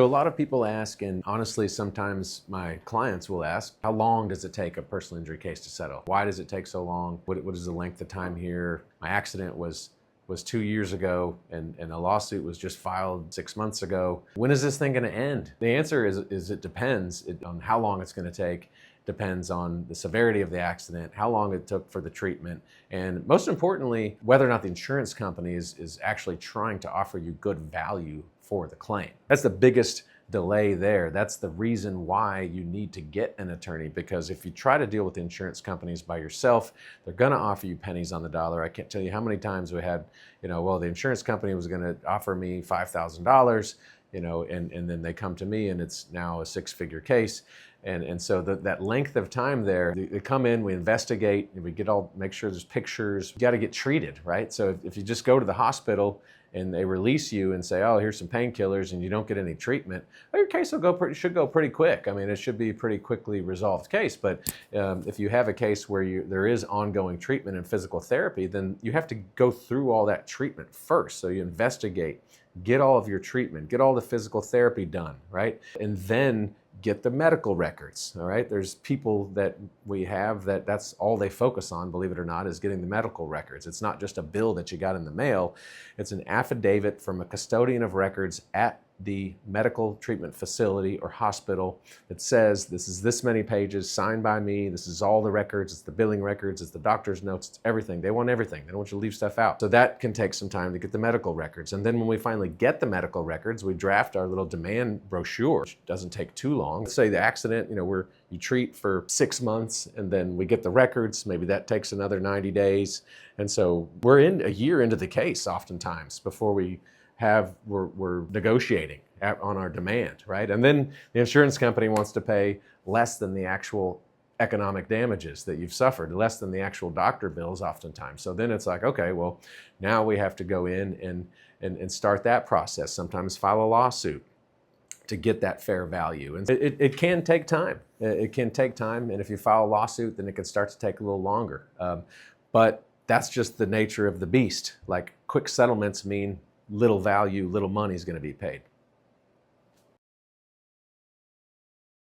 So a lot of people ask, and honestly, sometimes my clients will ask, how long does it take a personal injury case to settle? Why does it take so long? What is the length of time here? My accident was 2 years ago, and a lawsuit was just filed 6 months ago. When is this thing going to end? The answer is it depends on how long it's going to take. Depends on the severity of the accident, how long it took for the treatment, and most importantly, whether or not the insurance company is actually trying to offer you good value for the claim. That's the biggest delay there. That's the reason why you need to get an attorney, because if you try to deal with the insurance companies by yourself, they're going to offer you pennies on the dollar. I can't tell you how many times we had, well, the insurance company was going to offer me $5,000, and then they come to me and it's now a six-figure case. And so that length of time there, they come in, we investigate, we make sure there's pictures. You got to get treated, right? So if you just go to the hospital and they release you and say, oh, here's some painkillers, and you don't get any treatment, well, your case should go pretty quick. I mean, it should be a pretty quickly resolved case. But if you have a case where there is ongoing treatment and physical therapy, then you have to go through all that treatment first. So you investigate, get all of your treatment, get all the physical therapy done, right? And then get the medical records, all right? There's people that we have that's all they focus on, believe it or not, is getting the medical records. It's not just a bill that you got in the mail. It's an affidavit from a custodian of records at the medical treatment facility or hospital that says this is this many pages signed by me, this is all the records, it's the billing records, it's the doctor's notes, it's everything. They want everything. They don't want you to leave stuff out. So that can take some time to get the medical records. And then when we finally get the medical records, we draft our little demand brochure, which doesn't take too long. Let's say the accident, you treat for 6 months and then we get the records, maybe that takes another 90 days. And so we're in a year into the case oftentimes before we're negotiating on our demand, right? And then the insurance company wants to pay less than the actual economic damages that you've suffered, less than the actual doctor bills oftentimes. So then it's like, okay, well, now we have to go in and start that process, sometimes file a lawsuit to get that fair value. And it can take time. It can take time, and if you file a lawsuit, then it can start to take a little longer. But that's just the nature of the beast. Like, quick settlements mean little value, little money is going to be paid.